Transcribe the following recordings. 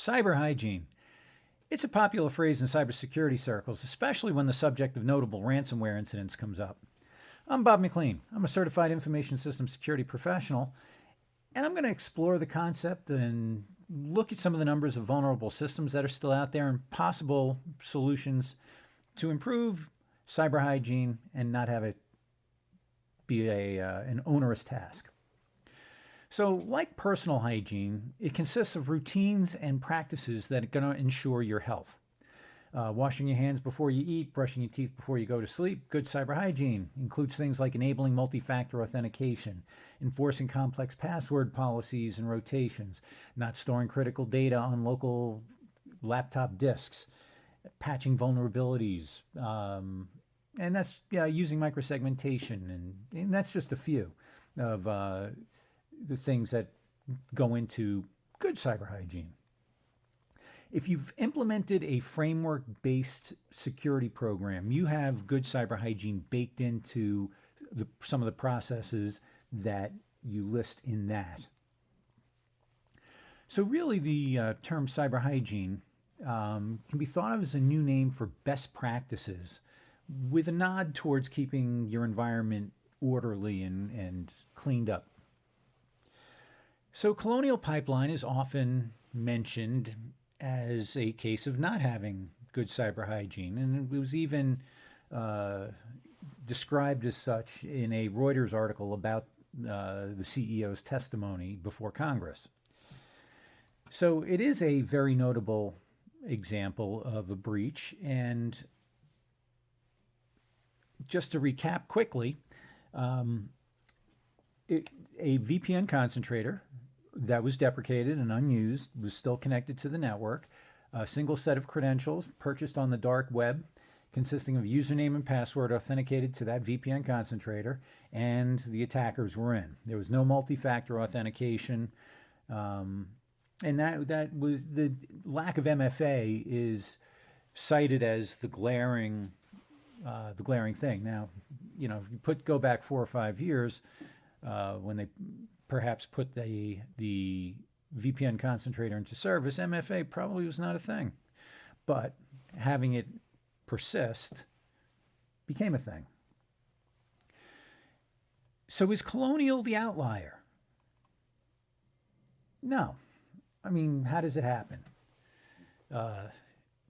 Cyber hygiene. It's a popular phrase in cybersecurity circles, especially when the subject of notable ransomware incidents comes up. I'm Bob McLean. I'm a certified information systems security professional, and I'm going to explore the concept and look at some of the numbers of vulnerable systems that are still out there and possible solutions to improve cyber hygiene and not have it be an onerous task. So, like personal hygiene, it consists of routines and practices that are going to ensure your health. Washing your hands before you eat, brushing your teeth before you go to sleep. Good cyber hygiene includes things like enabling multi-factor authentication, enforcing complex password policies and rotations, not storing critical data on local laptop disks, patching vulnerabilities, and that's using microsegmentation, and that's just a few of the things that go into good cyber hygiene. If you've implemented a framework-based security program, you have good cyber hygiene baked into some of the processes that you list in that. So really the term cyber hygiene can be thought of as a new name for best practices with a nod towards keeping your environment orderly and cleaned up. So Colonial Pipeline is often mentioned as a case of not having good cyber hygiene, and it was even described as such in a Reuters article about the CEO's testimony before Congress. So it is a very notable example of a breach, and just to recap quickly, a VPN concentrator that was deprecated and unused was still connected to the network. A single set of credentials purchased on the dark web consisting of username and password authenticated to that VPN concentrator, and the attackers were in. There was no multi-factor authentication, and that was the lack of MFA is cited as the glaring thing. Now, you go back 4 or 5 years when they perhaps put the VPN concentrator into service, MFA probably was not a thing. But having it persist became a thing. So is Colonial the outlier? No. I mean, how does it happen?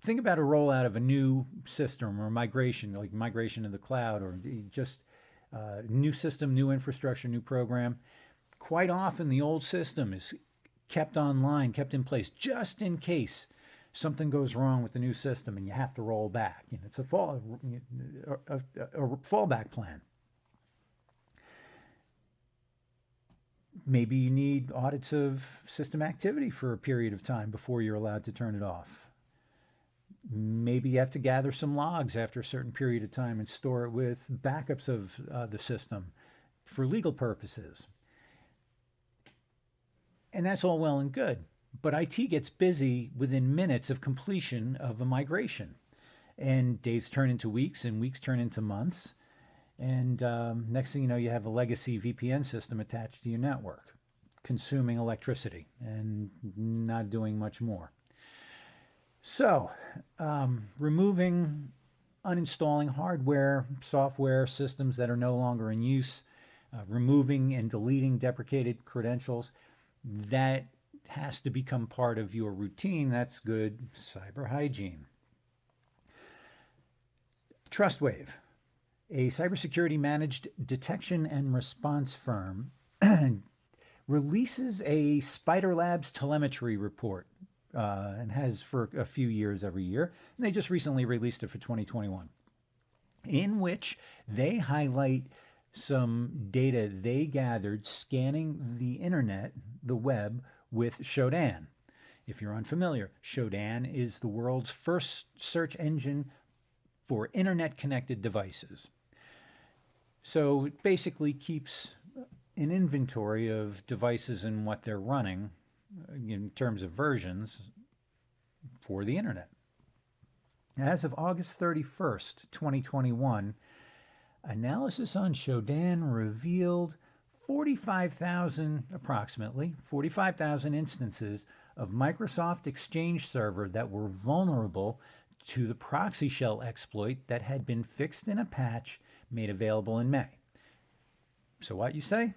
Think about a rollout of a new system or migration, like migration to the cloud, or just new system, new infrastructure, new program. Quite often the old system is kept online, kept in place, just in case something goes wrong with the new system and you have to roll back. It's a fallback plan. Maybe you need audits of system activity for a period of time before you're allowed to turn it off. Maybe you have to gather some logs after a certain period of time and store it with backups of the system for legal purposes. And that's all well and good, but IT gets busy within minutes of completion of a migration, and days turn into weeks and weeks turn into months, and next thing you know, you have a legacy VPN system attached to your network, consuming electricity and not doing much more. So, removing, uninstalling hardware, software, systems that are no longer in use, removing and deleting deprecated credentials, that has to become part of your routine. That's good cyber hygiene. TrustWave, a cybersecurity managed detection and response firm, releases a Spider Labs telemetry report and has for a few years every year. And they just recently released it for 2021, in which they highlight some data they gathered scanning the internet, the web, with Shodan. If you're unfamiliar, Shodan is the world's first search engine for internet-connected devices. So it basically keeps an inventory of devices and what they're running in terms of versions for the internet. As of August 31st, 2021, analysis on Shodan revealed approximately 45,000 instances of Microsoft Exchange Server that were vulnerable to the proxy shell exploit that had been fixed in a patch made available in May. So what you say?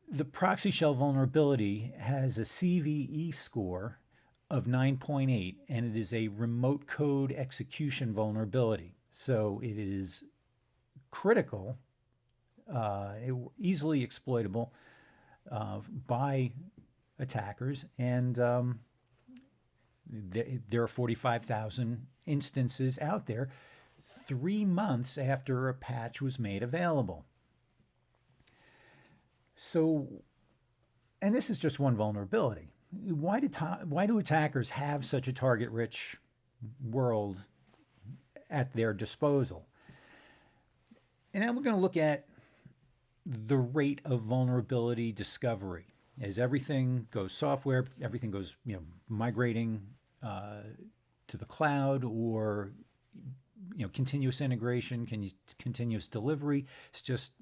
The proxy shell vulnerability has a CVE score of 9.8, and it is a remote code execution vulnerability. So it is critical, easily exploitable by attackers, and there are 45,000 instances out there 3 months after a patch was made available. So, and this is just one vulnerability. Why do attackers have such a target-rich world at their disposal? And now we're going to look at the rate of vulnerability discovery. As everything goes software, everything goes migrating to the cloud, or continuous integration, continuous delivery. It's just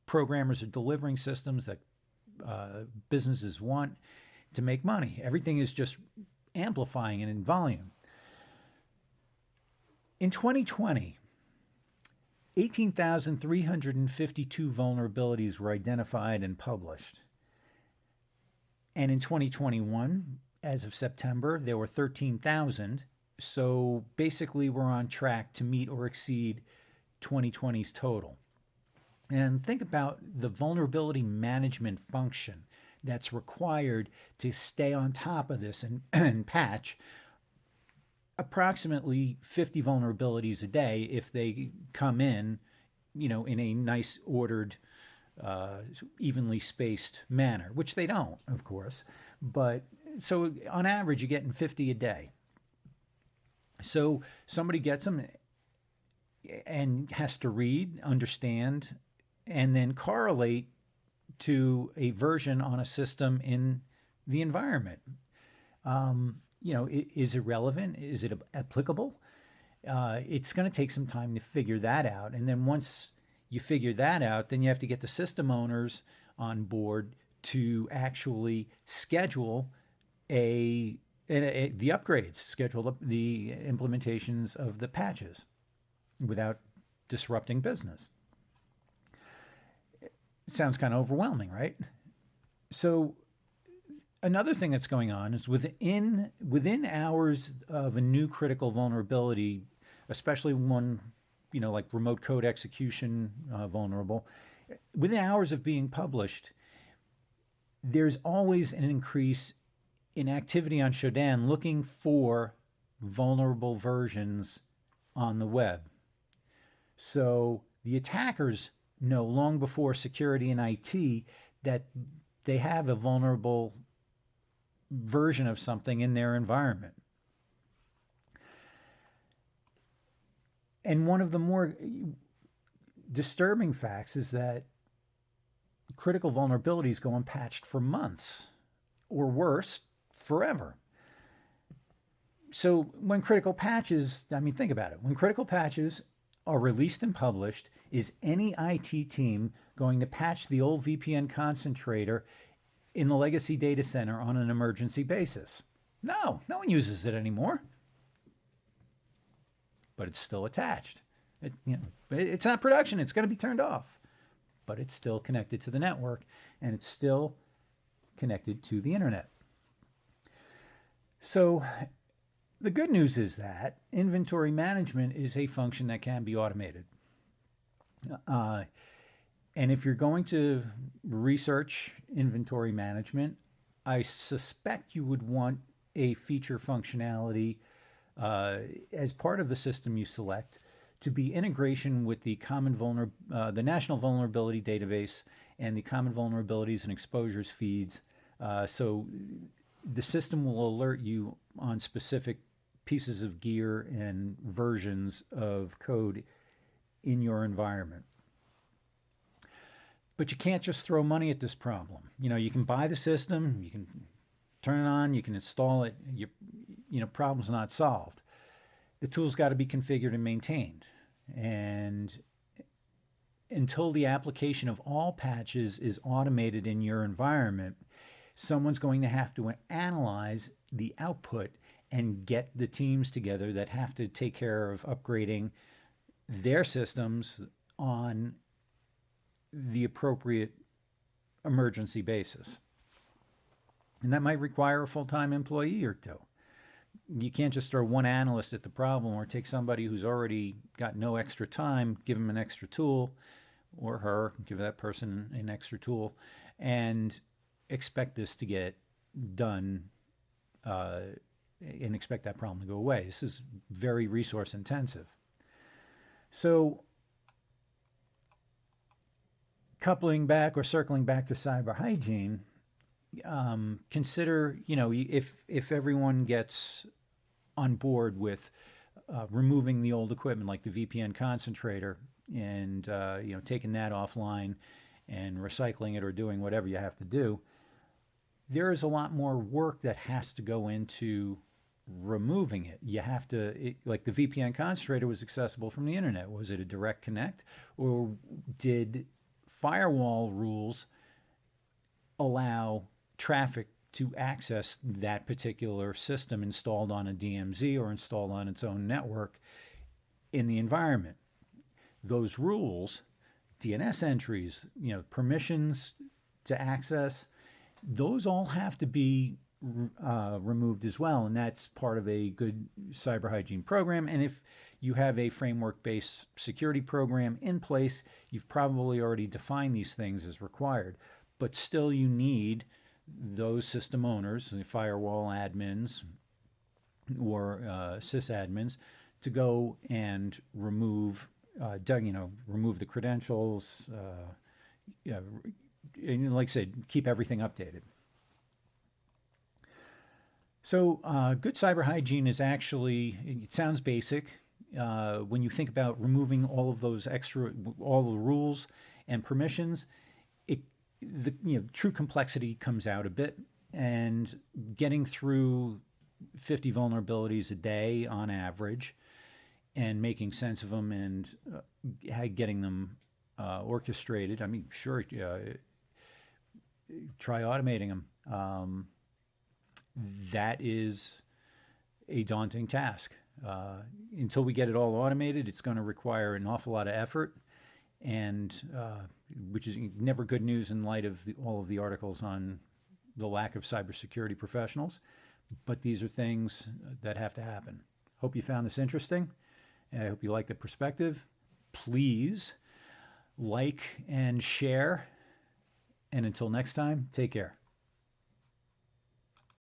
programmers are delivering systems that businesses want to make money. Everything is just amplifying it in volume. In 2020, 18,352 vulnerabilities were identified and published. And in 2021, as of September, there were 13,000. So basically, we're on track to meet or exceed 2020's total. And think about the vulnerability management function that's required to stay on top of this and patch approximately 50 vulnerabilities a day if they come in, in a nice ordered, evenly spaced manner, which they don't, of course. But so on average, you're getting 50 a day. So somebody gets them and has to read, understand, and then correlate to a version on a system in the environment. Is it relevant? Is it applicable? It's going to take some time to figure that out. And then once you figure that out, then you have to get the system owners on board to actually schedule the upgrades, schedule the implementations of the patches without disrupting business. It sounds kind of overwhelming, right? So another thing that's going on is within hours of a new critical vulnerability, especially one, like remote code execution vulnerable, within hours of being published, there's always an increase in activity on Shodan looking for vulnerable versions on the web. So the attackers know long before security and IT that they have a vulnerable version of something in their environment. And one of the more disturbing facts is that critical vulnerabilities go unpatched for months, or worse, forever. So when critical patches, think about it. When critical patches are released and published, is any IT team going to patch the old VPN concentrator in the legacy data center on an emergency basis? No one uses it anymore. But it's still attached. It's not production. It's going to be turned off. But it's still connected to the network, and it's still connected to the internet. So the good news is that inventory management is a function that can be automated. And if you're going to research inventory management, I suspect you would want a feature functionality as part of the system you select to be integration with the the National Vulnerability Database and the Common Vulnerabilities and Exposures feeds. So the system will alert you on specific pieces of gear and versions of code in your environment. But you can't just throw money at this problem. You can buy the system, you can turn it on, you can install it, problem's not solved. The tool's got to be configured and maintained. And until the application of all patches is automated in your environment, Someone's going to have to analyze the output and get the teams together that have to take care of upgrading their systems on the appropriate emergency basis. And that might require a full time employee or two. You can't just throw one analyst at the problem or take somebody who's already got no extra time, give them an extra tool, or her, give that person an extra tool, and expect this to get done and expect that problem to go away. This is very resource intensive. So, coupling back or circling back to cyber hygiene, consider, if everyone gets on board with removing the old equipment like the VPN concentrator and taking that offline and recycling it or doing whatever you have to do, there is a lot more work that has to go into removing it. You have to, like the VPN concentrator was accessible from the internet. Was it a direct connect, or did firewall rules allow traffic to access that particular system installed on a DMZ or installed on its own network in the environment? Those rules, DNS entries, permissions to access, those all have to be removed as well. And that's part of a good cyber hygiene program. And if you have a framework-based security program in place, you've probably already defined these things as required. But still, you need those system owners, the firewall admins or sysadmins, to go and remove the credentials, and like I said, keep everything updated. So good cyber hygiene is actually, it sounds basic. When you think about removing all of those all the rules and permissions, true complexity comes out a bit, and getting through 50 vulnerabilities a day on average and making sense of them and getting them orchestrated. I mean, sure, try automating them. That is a daunting task. Until we get it all automated, it's going to require an awful lot of effort, and which is never good news in light of all of the articles on the lack of cybersecurity professionals. But these are things that have to happen. Hope you found this interesting. I hope you like the perspective. Please like and share. And until next time, take care.